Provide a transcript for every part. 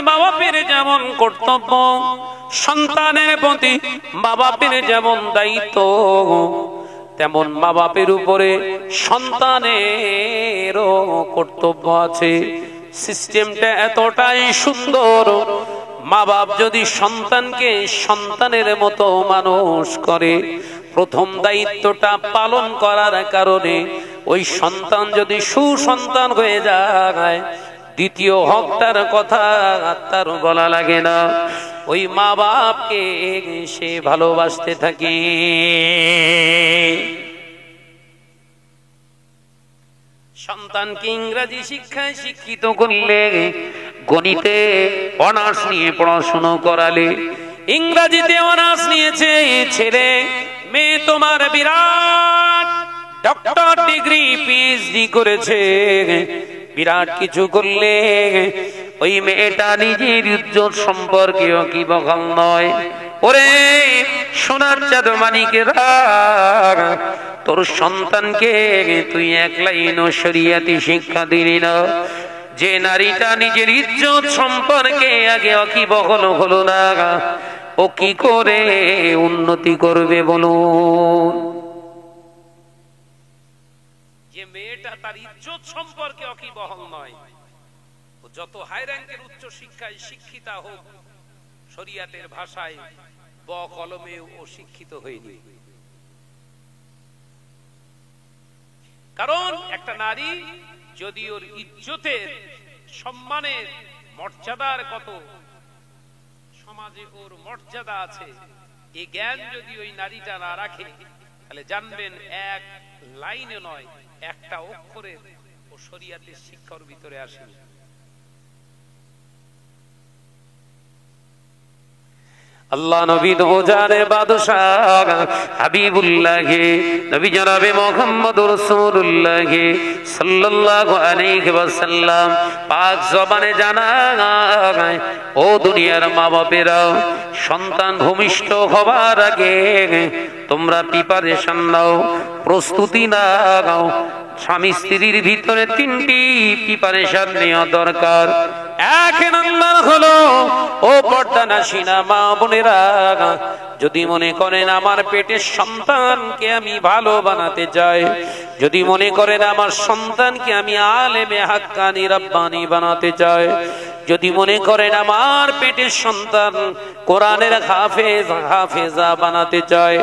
মা বাপের যেমন কর্তব্য, সন্তানের প্রতি মা বাপের যেমন দায়িত্ব, তেমন মা বাপের উপরে সন্তানেরও কর্তব্য আছে। সিস্টেমটা এতটাই সুন্দর, মা বাপ যদি সন্তানকে সন্তানের মতো মানুষ করে, প্রথম দায়িত্বটা পালন করার কারণে ওই সন্তান যদি সুসন্তান হয়ে যায়, দ্বিতীয় হকটার কথা তার বলা লাগে না, ওই মা বাপকে সে ভালোবাসতে থাকে। সন্তানকে ইংরেজি শিক্ষায় শিক্ষিত করলে, গণিতে অনার্স নিয়ে পড়াশোনা করালে, ইংরেজিতে অনার্স নিয়েছে ছেলে, মেয়ে তোমার বিরাট ডক্টর ডিগ্রি পিএইচডি করেছে, বিরাট কিছু করলে ওই মেয়েটা নিজের ইজ্জত সম্পর্কে ওয়াকিবহাল নয়। ওরে সোনার চাঁদ মানিকেরা, তোর সন্তানকে তুই এক লাইনও শরিয়াতি শিক্ষা দিলি না। যে নারীটা নিজের ইজ্জত সম্পর্কে আগে ওয়াকিবহাল হলো না, ও কি করে উন্নতি করবে বলুন? যে মেয়েটা তার ইজ্জত সম্পর্কে ওয়াকিবহাল নয়, ও যত হাই র্যাঙ্কের উচ্চ শিক্ষায় শিক্ষিতা হোক, শরিয়াতের ভাষায় ব কলমে ও শিক্ষিত হয়নি। কারণ একটা নারী যদি ওর ইজ্জতের, সম্মানের, মর্যাদার কত সমাজে ওর মর্যাদা আছে, এই জ্ঞান যদি ওই নারীটা না রাখে, তাহলে জানবেন এক লাইনে নয়, একটা অক্ষরের ও শরিয়াতের শিক্ষার ভিতরে আসে। আল্লাহ নবী দোজানের বাদশাহ হাবিবুল্লাহ নবী জনাবে মুহাম্মদুর রাসূলুল্লাহ সাল্লাল্লাহু আলাইহি ওয়াসাল্লাম পাক জবানে জানায়, ও দুনিয়ার মা বাপেরা, সন্তান ভূমিষ্ঠ হবার আগে তোমরা প্রিপারেশন নাও, প্রস্তুতি নাও। স্বামী স্ত্রীর ভিতরে তিনটি প্রিপারেশন নেওয়া দরকার। এক নম্বর হলো, ও পর্দানাসীনা মা বোনেরা, যদি মনে করেন আমার পেটের সন্তানকে আমি ভালো বানাতে চাই, যদি মনে করেন আমার সন্তানকে আমি আলেমে হাক্কানি রাব্বানি বানাতে চাই, যদি মনে করেন আমার পেটের সন্তান কোরআনের হাফেজ হাফেজা বানাতে চায়,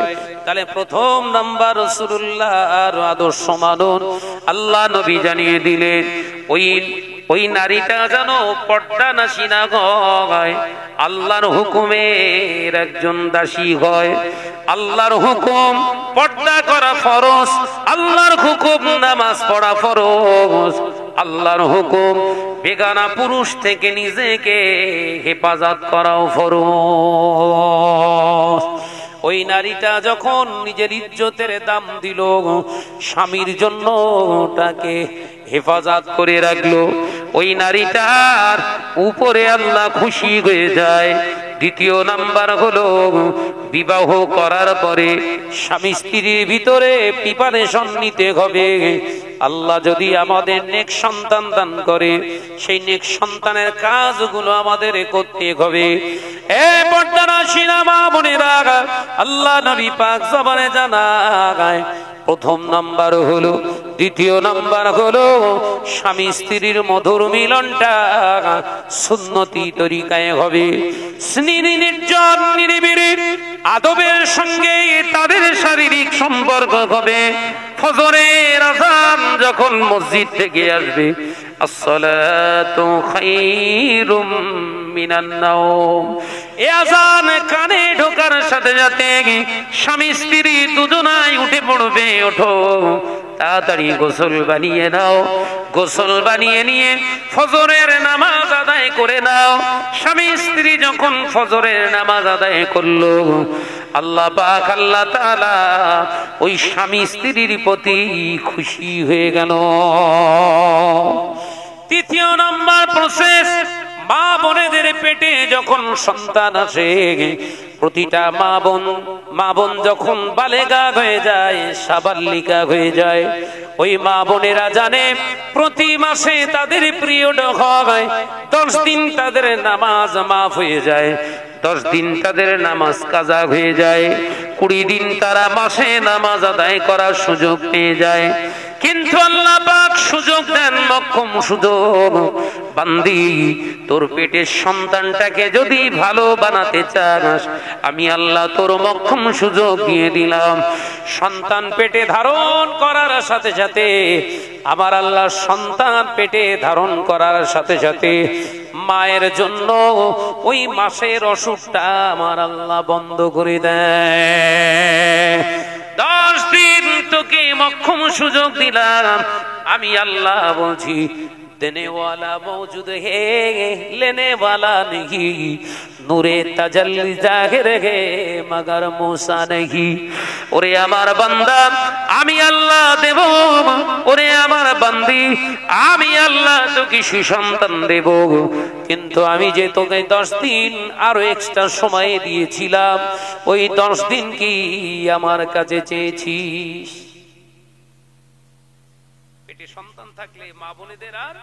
তাহলে প্রথম নাম্বার রাসূলুল্লাহর আদর্শ মানুন। আল্লাহ নবী জানিয়ে দিলেন, ওই নারীটা যেন পর্দানাসীনা হয়, আল্লাহর হুকুমের একজন দাসী হয়। আল্লাহর হুকুম পর্দা করা ফরজ, আল্লাহর হুকুম নামাজ পড়া ফরজ, আল্লাহর হুকুম বেগানা পুরুষ থেকে নিজেকে হেফাজত করাও ফরজ। ওই নারীটা যখন নিজের ইজ্জতের দাম দিল, স্বামীর জন্য তাকে হেফাজত করে রাখলো, ওই নারীটার উপরে আল্লাহ খুশি হয়ে যায়। দ্বিতীয় নাম্বার হলো, বিবাহ করার পরে স্বামী স্ত্রীর ভিতরে প্রিপারেশন নিতে হবে। আল্লাহ যদি আমাদের নেক সন্তান দান করে, সেই নেক সন্তানের কাজগুলো আমাদের করতে হবে। এ পর্দানাসীনা মা বোনেরা, আল্লাহ নবী পাক জবানে জানায়, প্রথম নাম্বার হলো, দ্বিতীয় নাম্বার হলো, স্বামী স্ত্রীর মধুর মিলনটা সুন্নতি তরিকায় হবে। স্নেহ নির্জন নিরিবিলি আদবের সঙ্গে তাদের শারীরিক সম্পর্ক হবে। ফজরের আযান যখন মসজিদ থেকে আসবে, আসসালাতু খায়রুম মিনান নাওম, এই আযান কানে ঢোকার সাথে সাথে স্বামী স্ত্রী দুজনাই উঠে পড়বে, ওঠো তাড়াতাড়ি গোসল বানিয়ে নাও, গোসল বানিয়ে নিয়ে ফজরের নামাজ আদায় করে নাও। স্বামী স্ত্রী যখন ফজরের নামাজ আদায় করলো, আল্লাহ পাক আল্লাহ তাআলা ওই স্বামী স্ত্রীর প্রতি খুশি হয়ে গেল। তৃতীয় নাম্বার প্রসেস, মা বোনেদের পেটে যখন সন্তান আসে, প্রতিটা মা বোন মা বোন যখন বালেগা হয়ে যায়, সাবাল্লিকা হয়ে যায়, ওই মা বোনেরা জানে প্রতি মাসে তাদের পিরিয়ড হয়, 10 দিন তাদের নামাজ মাফ হয়ে যায়, 10 দিন তাদের নামাজ কাজা হয়ে যায়, 20 দিন তারা মাসে নামাজ আদায় করার সুযোগ পেয়ে যায়। কিন্তু আল্লাহ পাক সুযোগ দেন, মক্ষম সুযোগ, বান্দি তোর পেটের সন্তানটাকে যদি ভালো বানাতে চাস, আমি আল্লাহ তোর মক্ষম সুযোগ দিয়ে দিলাম। সন্তান পেটে ধারণ করার সাথে সাথে, আমার আল্লাহ সন্তান পেটে ধারণ করার সাথে সাথে মায়ের জন্য ওই মাসের অসুখটা আমার আল্লাহ বন্ধ করে দেয়। 10 দিন তোকে মক্ষম সুযোগ দিলাম, আমি আল্লাহ বলছি देने वाला मौजूद है, लेने वाला नहीं, नूरे तजल्ली जाहिर है मगर मूसा नहीं। ওরে আমার বান্দা আমি আল্লাহ দেব, ওরে আমার বান্দি আমি আল্লাহ তোকে সুসন্তান দেব, কিন্তু আমি যে তোকে 10 দিন আরো এক্সট্রা সময় দিয়েছিলাম, ওই 10 দিন কি আমার কাছে চেয়েছিস? পেটে সন্তান থাকলে মা বোনেদের আর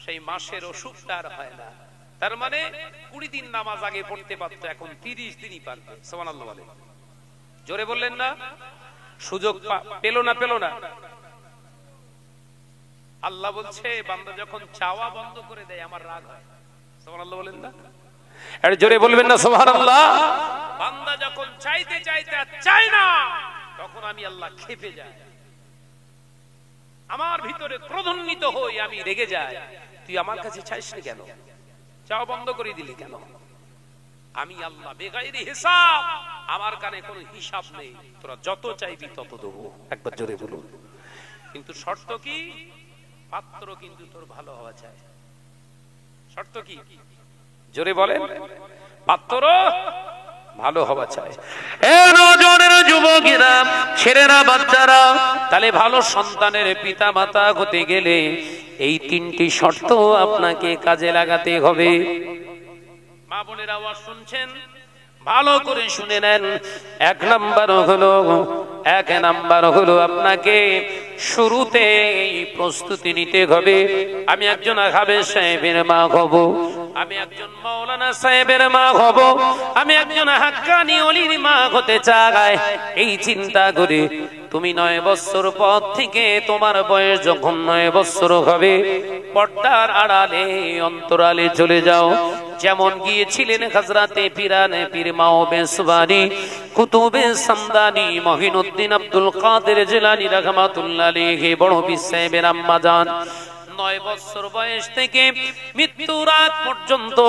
সেই মাসের অসুখটা আর হয় না। তার মানে 20 দিন নামাজ আগে পড়তে পারতো, এখন 30 দিনই পারবে। সুবহানাল্লাহ বলে, জোরে বললেন না? সুযোগ পেল না, পেল না। আল্লাহ বলছে বান্দা যখন চাওয়া বন্ধ করে দেয় আমার রাগ হয়। সুবহানাল্লাহ বলেন না? আর জোরে বলবেন না সুবহানাল্লাহ? বান্দা যখন চাইতে চাইতে চায় না, তখন আমি আল্লাহ ক্ষেপে যাই, আমার ভিতরে ক্রোধান্বিত হই, আমি রেগে যাই। তুই আমার কাছে চাইসনি কেন? চাওয়া বন্ধ করে দিলি কেন? আমি আল্লাহ বেগাইরি হিসাব, আমার কানে কোনো হিসাব নেই, তোরা যত চাইবি তত দেবো। একবার জোরে বলুন। কিন্তু শর্ত কি? পাত্র কিন্তু তোর ভালো হওয়া চাই। শর্ত কি? জোরে বলেন। পাত্র ভালো হওয়া চাই। এ নজরের যুবকেরা, ছেলেরা, বাচ্চারা, তাহলে ভালো সন্তানের পিতা মাতা হতে গেলে এই 3টি শর্ত আপনাকে কাজে লাগাতে হবে। মা বোনের আওয়াজ শুনছেন? ভালো করে শুনে নেন। 1 নাম্বার হলো আপনাকে শুরুতে প্রস্তুতি নিতে হবে। আমি একজন হাফেজ সাহেবের মা হব, আমি একজন মাওলানা সাহেবের মা হব, আমি একজন হাক্কানি ওলির মা হতে চাই। এই চিন্তা করে তুমি 9 বছর পর থেকে তোমার বয়স যখন 9 বছর হবে, পর্দার আড়ালে অন্তরালে চলে যাও। যেমন গিয়েছিলেন হযরতে পীরানে পীর মাওবে সুবানি, কুতুবে সামদানি, মহিনুদ্দিন আব্দুল কাদের জিলানী রাহমাতুল্লাহ আলাইহি, বড় পীর সাহেবের আম্মা জান 9 বছর বয়স থেকে মৃত্যুর আগ পর্যন্ত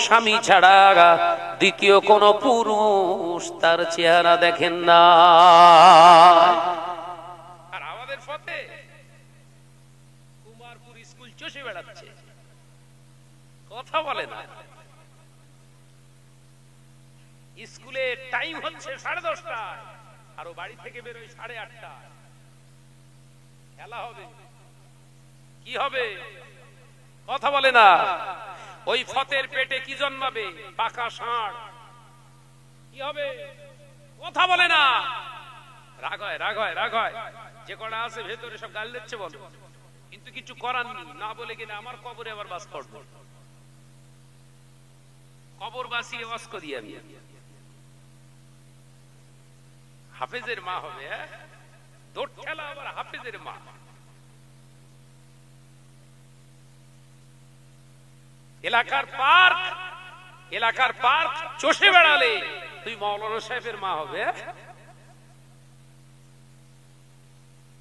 স্বামী ছাড়া দ্বিতীয় কোন পুরুষ তার চেহারা দেখেন না। আর আমাদের পথে কুমারপুর স্কুল চষে বেড়াচ্ছে, কথা বলে না। স্কুলে টাইম হচ্ছে 10:30টায়, আর ও বাড়ি থেকে বের হয় 8:30টায়। খেলা হবে, কি হবে? কথা বলে না। ওই ফতের পেটে কি জন্মাবে? পাকা ষাঁড়। কি হবে? কথা বলে না। রাগ হয়, রাগ হয়, রাগ হয়। যে কটা আছে ভেতরে সব গাল দিচ্ছে বলো, কিন্তু কিছু করার নেই। না বলে কিনা আমার কবরে আবার বাস করবো, কবর বাসিয়ে বাস করি আমি। হাফেজের মা হবে, দৌড় খেলা আবার হাফেজের মা। এলাকার পার্ক চষে বেড়ালে তুই মাওলানা সাহেবের মা হবে।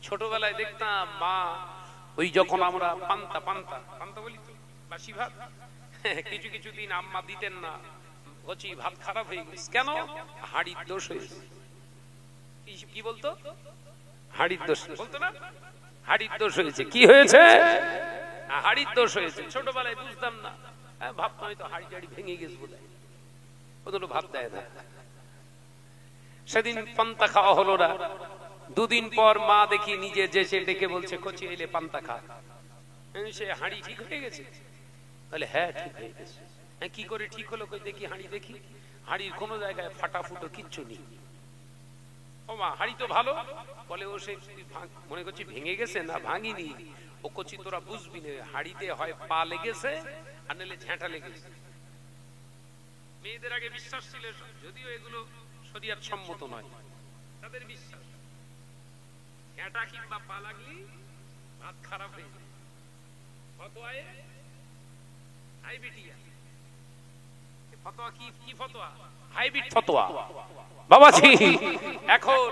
ছোটবেলায় দেখতাম মা, ওই যখন আমরা পান্তা বলি তো, বাসি ভাত, কিছু কিছু দিন আম্মা দিতেন না, বলছি ভাত খারাপ হয়ে গেছে। কেন? হাড়ির দোষ হয়েছে। কি বলতো? হাড়ির দোষ বলতো না? হাড়ির দোষ হয়েছে। কি হয়েছে? হাড়ির দোষ হয়েছে। ছোটবেলায় বুঝতাম না, ভাবতাম হয়তো হাড়ি টাড়ি ভেঙে গেছে বলে, ওগুলো ভাত দেয় না। সেদিন পান্তা খাওয়া হলো না। 2 দিন পর মা দেখি নিজে যেসে ডেকে বলছে, কচি এলে পান্তা খা। সে হাড়ি ঠিক হয়ে গেছে? বলে হ্যাঁ ঠিক হয়ে গেছে। কি করে ঠিক হলো? কই দেখি হাড়ি, দেখি হাড়ির কোনো জায়গায় ফাটা ফুটো কিচ্ছু নেই। ও মা হাড়ি তো ভালো, বলে ও সে মনে করছি ভেঙে গেছে, না ভাঙিনি। ও কচি তোরা বুঝবি না, হাড়িতে হয় পা লেগেছে আর নাহলে ঝেঁটা লেগেছে। মেয়েদের আগে বিশ্বাস ছিল, যদিও এগুলো শরীয়ত সম্মত নয়, তাদের বিশ্বাস ঝেঁটা কিংবা পা লাগলি ভাত খারাপ হয়ে যায়। ফতোয়ায়ে হাইবিটিয়া, ফতোয়া কি ফতোয়া? হাইবিট ফতোয়া বাবাজি। এখন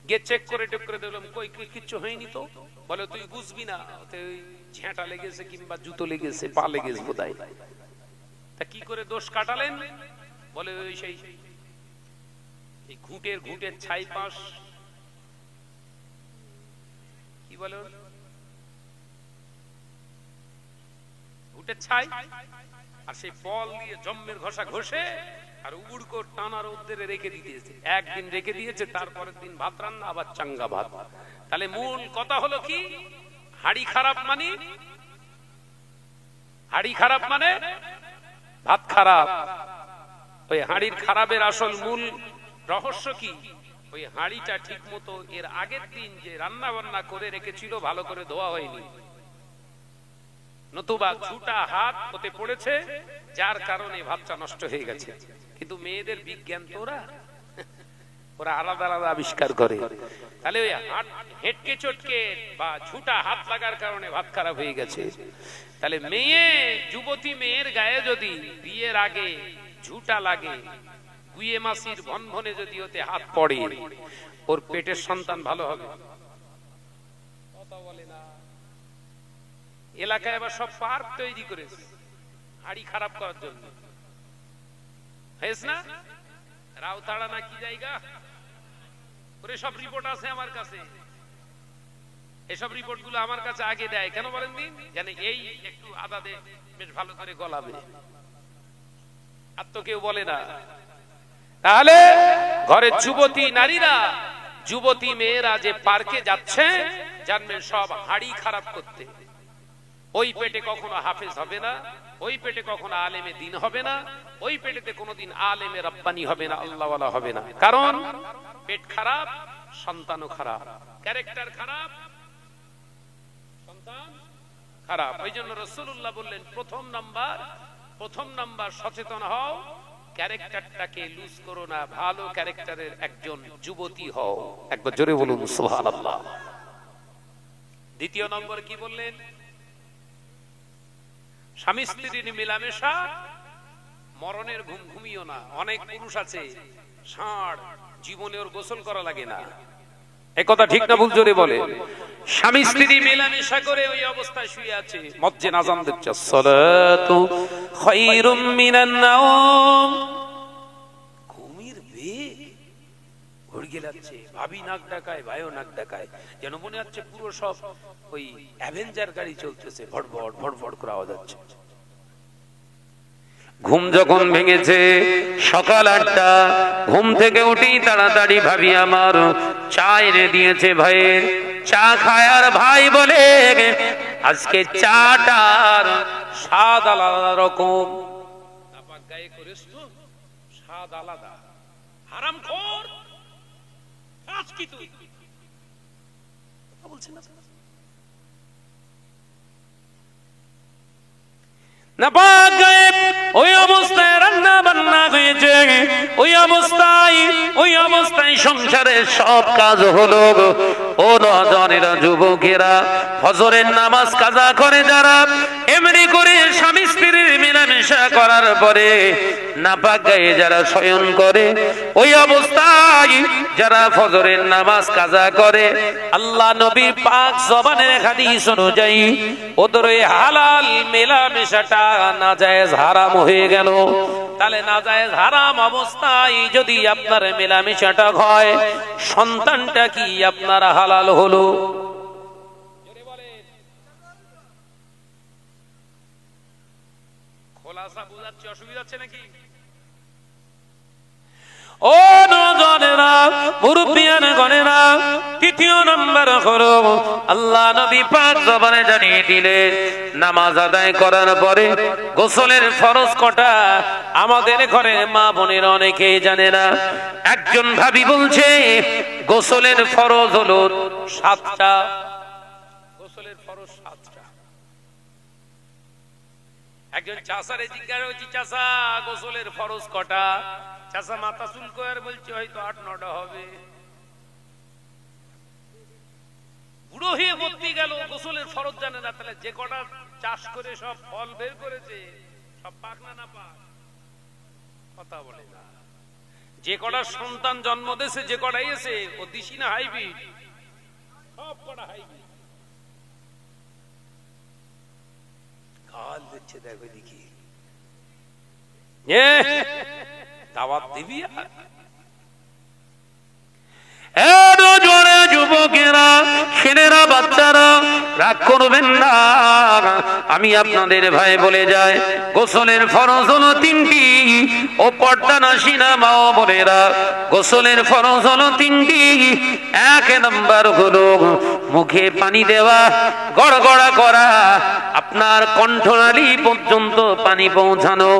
গিয়ে চেক করে টেক করে দেখলাম কই কিচ্ছু হয়নি তো। বলে তুই বুঝবি না, ঝেঁটা লেগেছে কিংবা জুতো লেগেছে, পা লেগেছে বোধহয়। তা কি করে দোষ কাটালেন? বলে ওই সেই ঘুঁটের ছাই পাশ, কি বলে ঘুঁটের ছাই, আর সেই ফল দিয়ে জম্মের ঘষা ঘষে আর উড়কো টানা রোদ্রে রেখে দিয়েছে। একদিন রেখে দিয়েছে, তারপরের দিন ভাত রান্না, আবার চাঙ্গা ভাত। তাহলে মূল কথা হলো কি? হাড়ি খারাপ মানে, হাড়ি খারাপ মানে ভাত খারাপ। ওই হাড়ির খারাপের আসল মূল রহস্য কি? ওই হাড়িটা ঠিক মতো এর আগের দিন যে রান্না বান্না করে রেখেছিল ভালো করে ধোয়া হয়নি, নতুবা ঝুটা হাত হতে পড়েছে, যার কারণে ভাতটা নষ্ট হয়ে গেছে। কিন্তু মেয়েদের বিজ্ঞান তো ওরা আলাদা আলাদা আবিষ্কার করে। তাহলে ওই হেটকে চটকে বা ঝুটা হাত লাগার কারণে ভাত খারাপ হয়ে গেছে। তাহলে মেয়ে, যুবতী মেয়ের গায়ে যদি বিয়ের আগে ঝুটা লাগে, গুয়ে মাসির ভনভনে যদি ওতে হাত পড়ে, ওর পেটের সন্তান ভালো হবে। কথা বলে না। এলাকায় আবার সব পার্ক তৈরি করেছে হাড়ি খারাপ করার জন্য, হয়েছে না? রাউতাড়া না কি জায়গা, ওরে সব রিপোর্ট আছে আমার কাছে। এসব রিপোর্ট গুলো আমার কাছে আগে দেয় কেন বলেন দিন? জানে এই একটু আদা দে, বেশ ভালো করে গলাবে। আর তো কেউ বলে না। তাহলে ঘরের যুবতী নারীরা, যুবতী মেয়েরা যে পার্কে যাচ্ছে, জানবেন সব হাড়ি খারাপ করতে। ওই পেটে কখনো হাফেজ হবে না, ওই পেটে কখনো আলেমে দিন হবে না, ওই পেটেতে কোনোদিন আলেমে রব্বানি হবে না, আল্লাহওয়ালা হবে না। কারণ পেট খারাপ, সন্তানও খারাপ, ক্যারেক্টার খারাপ, সন্তান খারাপ। ওই জন্য রাসূলুল্লাহ বললেন প্রথম নাম্বার সচেতন হও, ক্যারেক্টারটাকে লুজ করো না, ভালো ক্যারেক্টারের একজন যুবতী হও। একবার জোরে বলুন সুবহানাল্লাহ। দ্বিতীয় নম্বর কি বললেন? স্বামী স্ত্রীর মেলামেশা, মরণের ঘুম ঘুমিও না। অনেক পুরুষ আছে ষাঁড়, জীবনে ওর গোসল করা লাগে না। এই কথা ঠিক না ভুল? জোরে বলে। স্বামী স্ত্রী মেলামেশা করে ওই অবস্থায় শুয়ে আছে, মসজিদে আযান দিচ্ছে, সালাতু খায়রুম মিনান নাওম। ঘুমের বেগ ঘুরে যাচ্ছে, ভাবি নাক ডাকায়, ভাইও নাক ডাকায়, যেন মনে হচ্ছে পুরো সব ওই অ্যাভেঞ্জার গাড়ি চলতেছে, ভড়ভড় ভড়ভড় করে আওয়াজ হচ্ছে। ঘুম যখন ভেঙেছে সকাল 8টা, ঘুম থেকে উঠি তাড়াতাড়ি ভাবি আমার চা এনে দিয়েছে, ভাইয়ের চা খায়। আর ভাই বলে আজকে চাটার স্বাদ আলাদা রকম, গায়ে করিস তো স্বাদ আলাদা। হারামখোর, আজ কি তুই বলছিস না? নাপাক গায়ে ওই অবস্থায় রান্না বান্না হয়েছে, ওই অবস্থায় সংসারের সব কাজ হলো। ও নজনেরা, যুবকেরা, ফজরের নামাজ কাজা করে যারা, এমনি করে স্বামী স্ত্রীর মেলামেশা করার পরে নাপাক গায়ে যারা শয়ন করে, ওই অবস্থায় যারা ফজরের নামাজ কাজা করে, আল্লাহ নবীর পাক জবানের হাদিস অনুযায়ী ওদের ওই হালাল মেলামেশাটা নাজায়েজ হারাম হয়ে গেল। তাহলে নাজায়েজ হারাম অবস্থায় যদি আপনার মেলামেশাটা হয়, সন্তানটা কি আপনার হালাল হলো? খোলাসা বুঝাচ্ছে, অসুবিধা হচ্ছে নাকি? ও নজন জওয়ানেরা, মুরব্বিয়ান গণেরা, তৃতীয় নম্বর হলো আল্লাহ নবী পাক জবানে জানিয়ে দিলেন নামাজ আদায় করার পরে গোসলের ফরজ কটা আমাদের ঘরে মা বোনের অনেকেই জানে না। একজন ভাবি বলছে গোসলের ফরজ হলো 7টা। গোসলের ফরজ 7টা। একজন চাচারে জিজ্ঞাসা করছি, চাচা গোসলের ফরজ কটা? চাচা মাথা চুলকো আর বলছে হয়তো 8-9টা হবে। বুড়ো হয়ে ভর্তি গেল, গোসলের ফরজ জানে না। তাহলে যে কটা চাষ করে সব ফল বের করেছে সব পাক না পাক? কথা বলে না। যে কটা সন্তান জন্ম দিয়েছে, যে কটা এসে ও দিশি না হাইব্রিড? সব কটা হাইব্রিড। গাল দিচ্ছে, দেখো দেখি দাওয়াত দিবি। যুবকেরা, ছেলেরা, বাচ্চারা রাগ করবেন না, আমি আপনাদের ভাই বলে যায় গোসলের ফরজ হলো 3টি। ও পর্দানাসীনা মা ও বোনেরা, গোসলের ফরজ হলো 3টি। 1 নম্বর হলো মুখে পানি দেওয়া, গড়গড়া করা, আপনার কণ্ঠনালী পর্যন্ত পানি পৌঁছানো।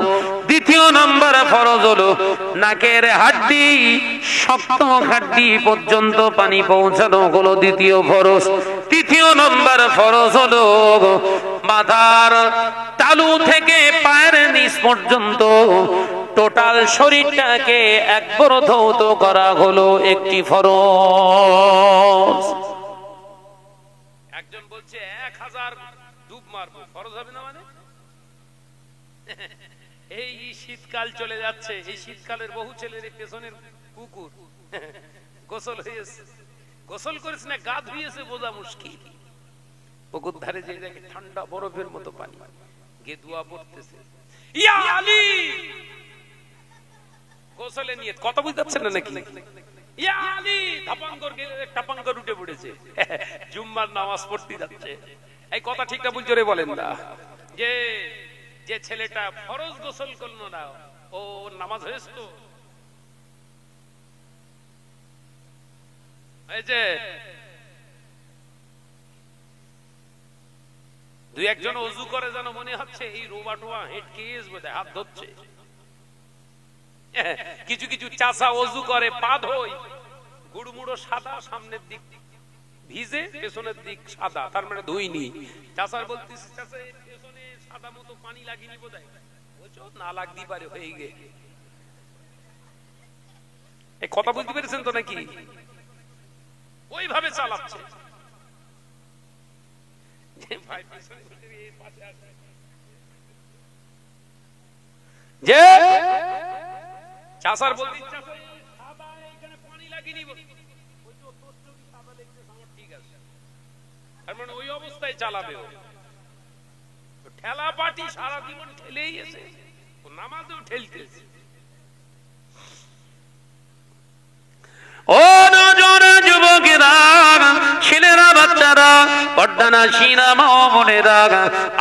2য় নম্বর ফরজ হলো নাকের হাড্ডি, শক্ত হাড্ডি পর্যন্ত পানি পৌঁছানো হলো 2য় ফরজ। 3য় নম্বর ফরজ হলো মাথার তালু থেকে পায়ের নিচ পর্যন্ত টোটাল শরীরটাকে একবার ধৌত করা হলো একটি ফরজ। একজন বলছে 1000 ডুব মারবো, ফরজ হবে না মানে? এই শীতকাল চলে যাচ্ছে, এই শীতকালের বহু ছেলের পেছনের কুকুর গোসল হয়েছে, গোসল করেছে না গা ধুয়েছে বোঝা মুশকিল। পুকুর ধারে যে দেখে ঠান্ডা বরফের মতো পানি, গেদুয়া পড়তেছে, ইয়া আলী গোসলে নিয়ে কথা বুঝতে পারছেন না নাকি? ইয়া আলী ধাপাঙ্গর গেলে টাপাঙ্গর উঠে পড়েছে, জুম্মার নামাজ পড়তে যাচ্ছে। এই কথা ঠিকটা বুঝ জোরে বলেন না। যে যে ছেলেটা ফরজ গোসল করলো না, ও নামাজ হয়েছে তো? এই যে 2-1 অজু করে যেন মনে হচ্ছে এই রোবা টোয়া হেঁটকে বোধহয় হাত ধরছে। কিছু কিছু চাষা অজু করে পা ধোয়, গুড়মুড়ো সাদা, সামনের দিক ভিজে, পেছনের দিক সাদা, তার মানে ধুইনি। চাষার বলতেছে চাষা পেছনে সাদা মতো পানি লাগেনি বোধহয়, বলছো না লাগতেই পারে, হয়ে গে। এই কথা বুঝতে পেরেছেন তো নাকি? ওইভাবে চালাচ্ছে। যে চাষার বলতে পানি লাগেনি, ঠিক আছে, তার মানে ওই অবস্থায় চালাবে। ঠেলা পাটি সারা জীবন ঠেলেই এসে, নামাজেও ঠেলতেছে। ও নজরে যুবকেরা, ছেলেরা, বাচ্চারা, পর্দানাসীনা মা ও বোনেরা,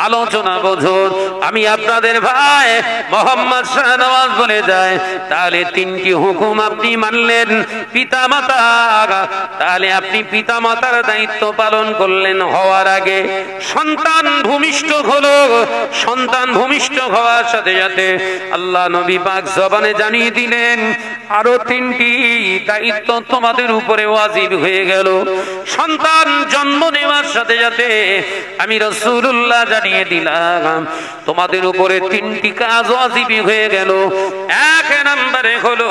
আলোচনা বুঝুন। আমি আপনাদের ভাই মোহাম্মদ শাহনওয়াজ বলে যায়, তাহলে 3টি হুকুম আপনি মানলেন। পিতা মাতা, তাহলে আপনি পিতা মাতার দায়িত্ব পালন করলেন। হওয়ার আগে সন্তান ভূমিষ্ঠ হলো, সন্তান ভূমিষ্ঠ হওয়ার সাথে সাথে আল্লাহ নবী পাক জবানে জানিয়ে দিলেন আরো 3টি দায়িত্ব তোমাদের উপরে ওয়াজিব হয়ে গেল। সন্তান জন্ম নেওয়ার সাথে সাথে আমি রাসূলুল্লাহ জানিয়ে দিলাম তোমাদের উপরে 3টি কাজ ওয়াজিব হয়ে গেল। 1 নম্বরে হলো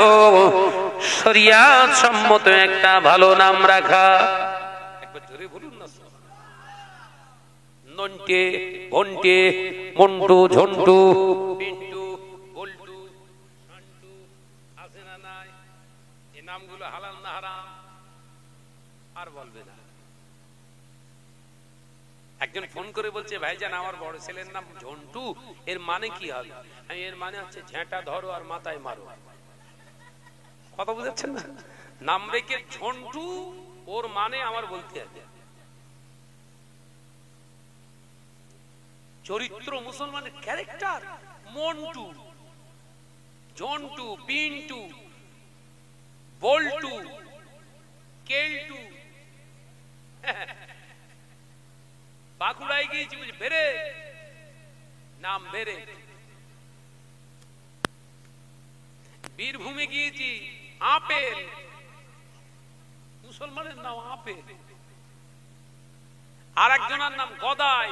শরিয়াত সম্মত একটা ভালো নাম রাখা। একবার জোরে বলুন না। নন্টে, ঘন্টে, মন্টু, ঝন্টু, পিন্টু, বল্টু, শান্টু, আছে না নাই? এই নামগুলো হালাল না হারাম? আর বলবে না। একজন ফোন করে বলছে, ভাইজান আমার বড় ছেলের নাম ঝন্টু, এর মানে কি হবে? আমি এর মানে হচ্ছে ঝেঁটা ধরো আর মাথায় মারো। কথা বুঝাচ্ছেন না? নাম রেখে ঝন্টু, ওর মানে আমার বলতে হবে চরিত্র, মুসলমানের ক্যারেক্টার। মন্টু, ঝন্টু, পিন্টু, বল্টু, কেলটু, বাঁকুড়ায় গিয়েছি বুঝি বেরে, নাম বেরে। বীরভূমে গিয়েছি আপেল, মুসলমানের নাম আপেল। আর একজনের নাম গদাই,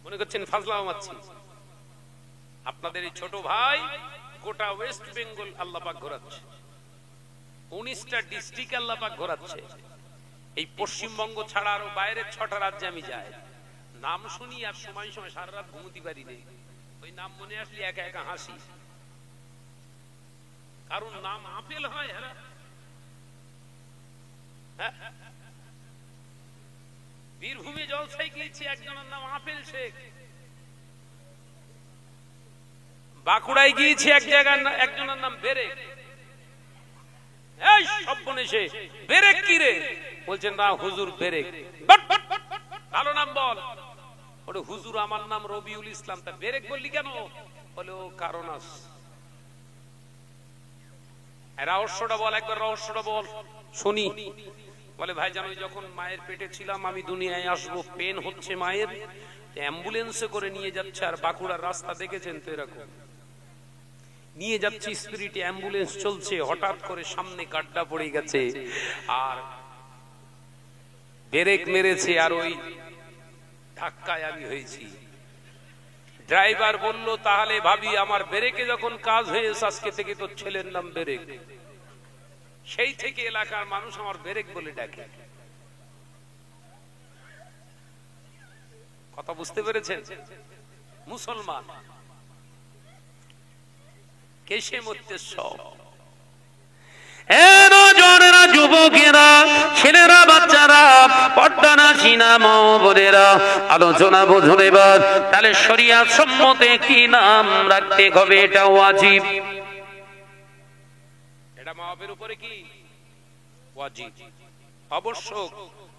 মনে করছেন ফাজলাও মারছি। আপনাদের এই ছোট ভাই গোটা ওয়েস্ট বেঙ্গল আল্লাহ পাক ঘোরাচ্ছে, 19টা ডিস্ট্রিক্ট আল্লাহ পাক ঘোরাচ্ছে। এই পশ্চিমবঙ্গ ছাড়া আরো বাইরের 6টা রাজ্যে আমি যাই, নাম শুনি আর সময় সময় সারা রাত ঘুমোতে পারি নেই। ওই নাম মনে আসলে একা একা হাসি, কারণ নাম আপেল হয়। হ্যাঁ, বীরভূমে জলসায় গিয়েছি, একজনের নাম আপেল শেখ। বাঁকুড়ায় গিয়েছি এক জায়গায় একজনের নাম বেরেক। এই সব বনেছে বেরেক কি রে? বলছেন না হুজুর বেরেক। ভালো নাম বল। ওটা হুজুর আমার নাম রবিউল ইসলাম, তা বেরেক বললি কেন? বলে ও কারণ আছে। রহস্যটা বল, একবার রহস্যটা বল শুনি। বলে ভাই জানো, যখন মায়ের পেটে ছিলাম আমি দুনিয়ায় আসবো, পেন হচ্ছে মায়ের, অ্যাম্বুলেন্সে করে নিয়ে যাচ্ছে। আর বাঁকুড়ার রাস্তা দেখেছেন তো এরকম, নিয়ে যাচ্ছে স্পিরিটে, অ্যাম্বুলেন্স চলছে, হঠাৎ করে সামনে গাড্ডা পড়ে গেছে আর ব্রেক মেরেছে, আর ওই ধাক্কায় আমি হয়েছি। ড্রাইভার বলল তাহলে ভাবি আমার ব্রেকে যখন কাজ হয়েছে আজকে থেকে তোর ছেলের নাম ব্রেক। সেই থেকে এলাকার মানুষ আমার ব্রেক বলে ডাকে। কথা বুঝতে পেরেছেন? মুসলমান কেসে মরতে সব। যুবকেরা, ছেলেরা, বাচ্চারা, পর্দানা সিনা বোনেরা, আলোচনা বুঝুন এবার। তাহলে শরিয়াত সম্মতে কি নাম রাখতে হবে, এটা ওয়াজিব। এটা মা বাপের উপরে কি ওয়াজিব, আবশ্যক।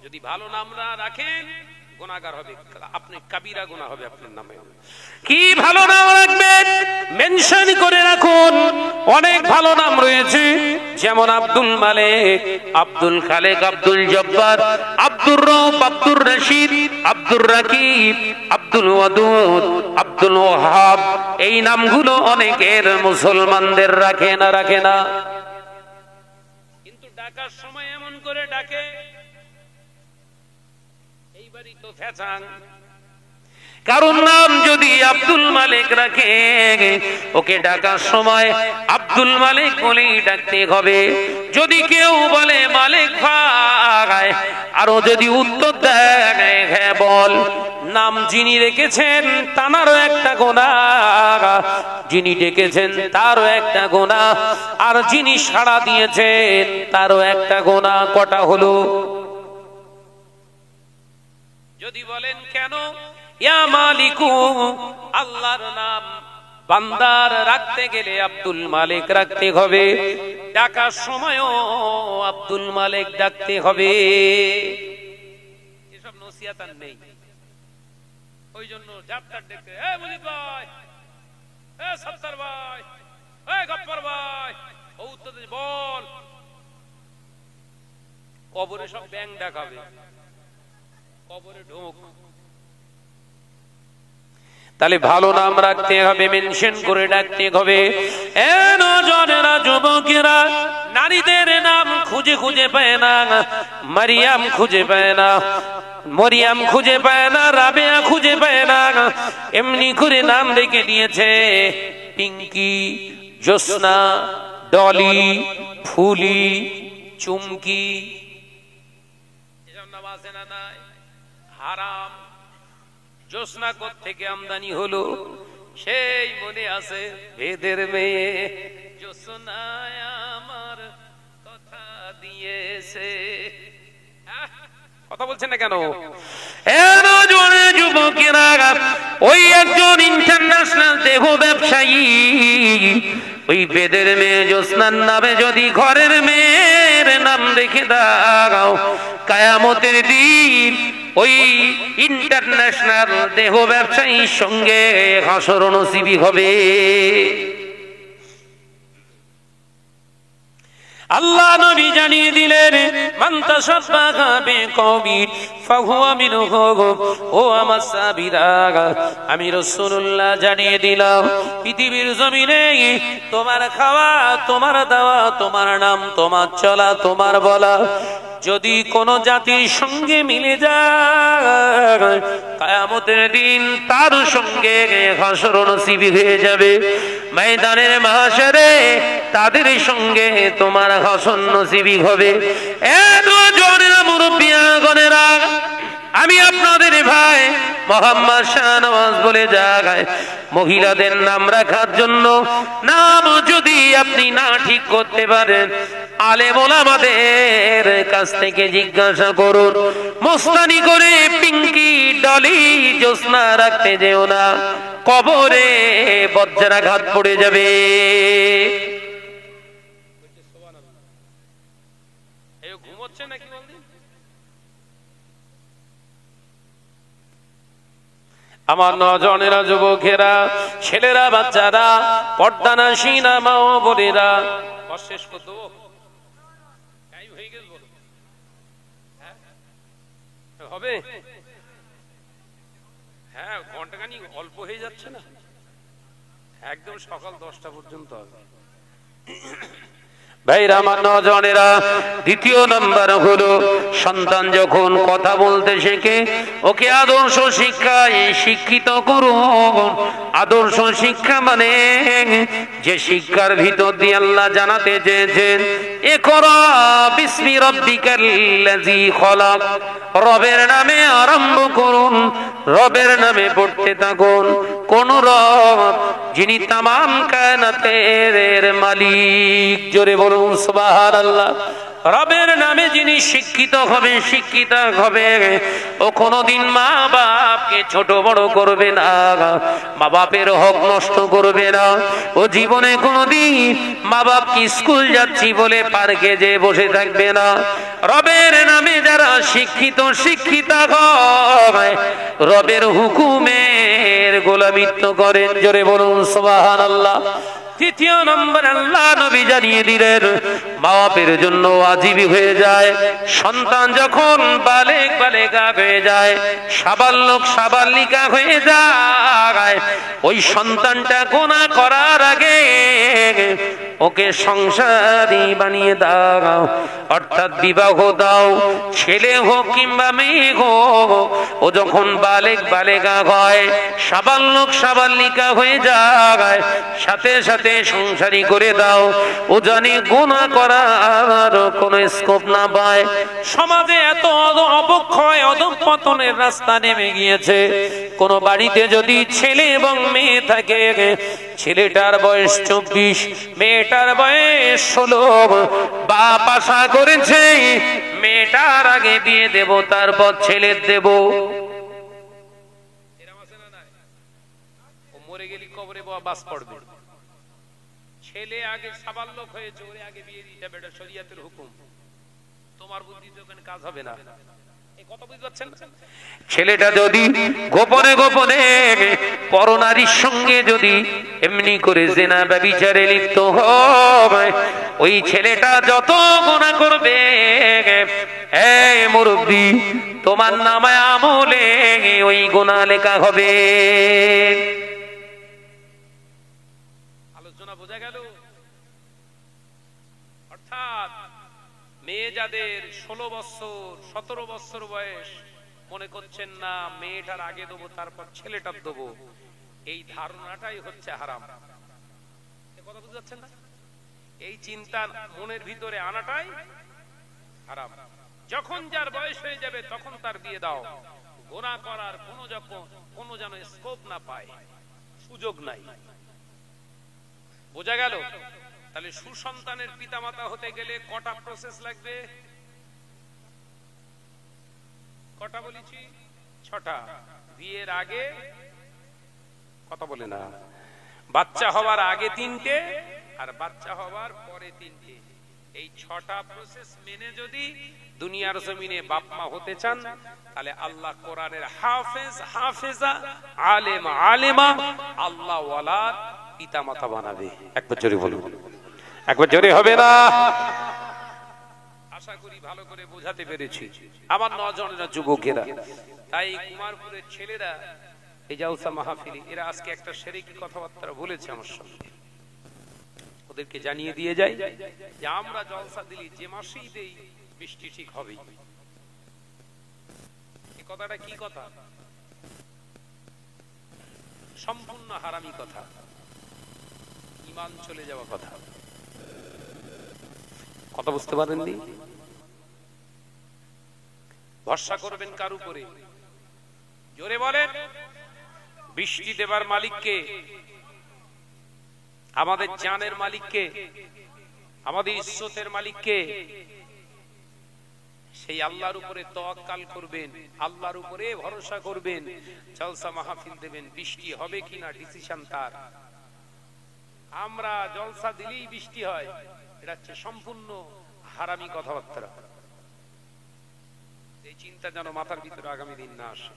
যদি ভালো নাম না রাখেন গুনাহগার হবে, আপনি কাবিরা গুনাহ হবে আপনার নামে। কি ভালো নাম রাখবেন মেনশন করে রাখুন। অনেক ভালো নাম রয়েছে, যেমন আব্দুল মালিক, আব্দুল খালেক, আব্দুল জব্বার, আব্দুর রউফ, আব্দুর রশিদ, আব্দুর রাকিব, আব্দুল ওয়াদুদ, আব্দুল ওয়াহাব। এই নামগুলো অনেকের মুসলমানদের রাখে না, রাখে না। কিন্তু ডাকার সময় এমন করে ডাকে, এইবারই তো ফেচাং। কারণ নাম যদি আব্দুল মালিক রাখে, ওকে ডাকার সময় আব্দুল মালিক বলেই ডাকতে হবে। যদি কেউ বলে মালিক ভাই, আরো যদি উত্তর দেয় হ্যাঁ বল, নাম যিনি রেখেছেন তারও একটা গুনাহ, যিনি ডেকেছেন তারও একটা গুনাহ, আর যিনি সাড়া দিয়েছেন তারও একটা গুনাহ। কটা হলো? যদি বলেন কেন? ইয়া মালিকু, আল্লাহর নাম বান্দার রাখতে গেলে আব্দুল মালিক রাখতে হবে, ডাকার সময়ও আব্দুল মালিক ডাকতে হবে। এসব নসিহত আর নেই। ওই জন্য যাত্রার দেখতে এ মুজিব ভাই, এ সত্তার ভাই, এ গপ্পর ভাই, ও উত্তর বল। কবরে সব ব্যাং ডাকাবে, কবরে ঢোক। তাহলে ভালো নাম রাখতে হবে, মেনশন করে ডাকতে হবে। এ নজরেরা, যুবকেরা, নারীদের নাম খুঁজে খুঁজে পায় না। মারিয়াম খুঁজে পায় না, মরিয়াম খুঁজে পায় না, রাবেয়া খুঁজে পায় না। এমনি করে নাম রেখে দিয়েছে পিঙ্কি, জ্যোৎস্না, ডলি, ফুলি, চুমকি। এসব নাম আছে না? নাই, হারাম। জ্যোৎস্না থেকে আমদানি হলো সেই মনে আছে, ভেদের মেয়ে জ্যোৎস্নায় আমার কথা দিয়েছে। কথা বলছেন না কেন? যুবকেরা, ওই একজন ইন্টারন্যাশনাল দেহ ব্যবসায়ী ওই বেদের মেয়ে জ্যোৎস্নার নামে যদি ঘরের মেয়ের নাম রেখে দাও, কিয়ামতের দিন ওই ইন্টারন্যাশনাল দেহ ব্যবসায়ীর সঙ্গে হাসর নসিবি হবে। আল্লাহ নবী জানিয়ে দিলেন মান তাশাব্বাহা বিকওমিন ফাহুয়া মিনহুম। ও আমার সাহাবীরা, আমি রাসূলুল্লাহ জানিয়ে দিলাম পৃথিবীর জমিনে তোমার খাওয়া, তোমার দাওয়া, তোমার নাম, তোমার চলা, তোমার বলা যদি কোন জাতির সঙ্গে মিলে যায়, কিয়ামতের দিন তার সঙ্গে হাসর নসিব হয়ে যাবে। ময়দানের মাহশরে তাদের সঙ্গে তোমার হাসর নসিবি হবে। এত জোরেরা মুরব্বিয়াগণেরা, আমি আপনাদের ভাই মোহাম্মদ শাহনওয়াজ বলে জায়গায় মহিলাদের নাম রাখার জন্য নাম যদি আপনি না ঠিক করতে পারেন, আলেম ওলামাদের কাছ থেকে জিজ্ঞাসা করুন। মোস্তানি করে পিঙ্কি, ডলি, জ্যোৎস্না রাখতে যেও না, কবরে বজ্রাঘাত পড়ে যাবে। ঘুমোচ্ছে নাকি আমার নজনেরা, যুবকেরা, ছেলেরা, বাচ্চারা, পর্দানাসীনা মা ও বোনেরা, শেষ করব হবে? হ্যাঁ, ঘন্টাখানি অল্প হয়ে যাচ্ছে না? একদম সকাল 10টা পর্যন্ত হবে। ভাইরা আমার নজনেরা, দ্বিতীয় নাম্বার হলো সন্তান যখন কথা বলতে শেখে ওকে আদর্শ শিক্ষায় শিক্ষিত করুন। আদর্শ শিক্ষা মানে যে শিক্ষার ভিতর দিয়ে আল্লাহ জানাতে চেয়েছেন ইকরা বিসমি রাব্বিকাল্লাযী খলাক, রবের নামে আরম্ভ করুন, রবের নামে পড়তে থাকুন। কোন রব? যিনি তামাম কায়নাতের মালিক। জোরে বলুন সুবহানাল্লাহ। রবের নামে যিনি শিক্ষিত হবে, শিক্ষিতা হবে, ও কোনদিন মা বাপকে ছোট বড় করবে না, মা বাপের হক নষ্ট করবে না। ও জীবনে কোনদিন মা বাপকে স্কুল যাচ্ছি বলে পার্কে যেয়ে বসে থাকবে না। রবের নামে যারা শিক্ষিত, শিক্ষিতা হয়, রবের হুকুমের গোলামিত্ব করেন। জোরে বলুন সুবহানাল্লাহ। তৃতীয় নম্বর আল্লাহ নবী জানিয়ে দিলেন মা বাপের জন্য ওয়াজিবি হয়ে যায় সন্তান যখন বালেগা হয়ে যায়, সাবালক সাবালিকা হয়ে যায়, ওই সন্তানটা গুনাহ করার আগে ওকে সংসারী বানিয়ে দাও, অর্থাৎ বিবাহ দাও। ছেলে হোক কিংবা মেয়ে হোক, ও যখন বালেগা হয়, সাবালক সাবালিকা হয়ে যায়, সাথে সাথে সংসারী করে দাও। ও জানি গুনাহ করার কোন স্কোপ না পায়। সমাজে এত অবক্ষয়, অধঃপতনের রাস্তা নেমে গিয়েছে। কোন বাড়িতে যদি ছেলে এবং মেয়ে থাকে, ছেলেটার বয়স 24, মেয়েটার বয়স 16, বাপ আশা করেছে মেয়েটার আগে বিয়ে দেব, তারপর ছেলের দেব। মরে গেলি কবরে বাস পড়বে। ছেলে আগে সাবালক হয়েছে, ওরে আগে বিয়ে দিতে হবে, এটা শরীয়তের হুকুম। তোমার বুদ্ধিতে ওখানে কাজ হবে না। এই কথা বুঝতে পারছেন? ছেলেটা যদি গোপনে গোপনে পরনারীর সঙ্গে যদি এমনি করে জিনা ব্যভিচারে লিপ্ত হয়, ওই ছেলেটা যত গুনাহ করবে, এই মুরব্বি, তোমার নামে আমলে ওই গুনাহ লেখা হবে। বোঝা গেল? অর্থাৎ মেয়ে যাদের 16 বছর 17 বছর বয়স, মনে করছেন না মেয়েটার আগে দেবো তারপর ছেলেটার দেবো, এই ধারণাটাই হচ্ছে হারাম। কথা বুঝতে পারছেন না? এই চিন্তা মনের ভিতরে আনাটাই হারাম। যখন যার বয়স হয়ে যাবে তখন তার বিয়ে দাও। গুনাহ করার কোনো যেন স্কোপ না পায়, সুযোগ নাই। বোঝা গেল? তাহলে সুসন্তানের পিতামাতা হতে গেলে কটা প্রসেস লাগবে? কটা বলেছি? 6টা। বিয়ের আগে কথা বলে না, বাচ্চা হওয়ার আগে 3টে, আর বাচ্চা হওয়ার পরে 3টে। এই 6টা প্রসেস মেনে যদি দুনিয়ার জমিনে বাপ মা হতে চান, তাহলে আল্লাহ কোরআনের হাফেজ, হাফেজা, আলেম, আলেমা, আল্লাহ ওয়ালা পিতা মাতা বানাবে। একবার জোরে বলুন, একবার জোরে হবে না? করি ভালো করে বোঝাতে পেরেছি আমার নজনেরা যুবকেরা। তাই কুমারপুরের ছেলেরা এই জালসা মাহফিলি এরা আজকে একটা সেরেকি কথাবার্তা বলেছে আমার সঙ্গে, ওদেরকে জানিয়ে দিয়ে যাই যে আমরা জলসা দিলি যে মাসেই দেই বৃষ্টি ঠিক হবেই। এই কথাটা কি কথা? সম্পূর্ণ হারামি কথা, ঈমান চলে যাওয়া কথা। কথা বুঝতে পারেননি? ভরসা করবেন কার উপরে? জোরে বলেন। বৃষ্টি দেবার মালিককে, আমাদের জানের মালিককে, আমাদের ইজ্জতের মালিককে, সেই আল্লাহর উপরে তাওয়াক্কাল করবেন, আল্লাহর উপরে ভরসা করবেন, জলসা মাহফিল দেবেন, বৃষ্টি হবে কিনা ডিসিশন তার। আমরা জলসা দিলেই বৃষ্টি হয়, এটা হচ্ছে সম্পূর্ণ হারামি কথাবার্তা। এই চিন্তা যেন মাথার ভিতরে আগামী দিন না আসে।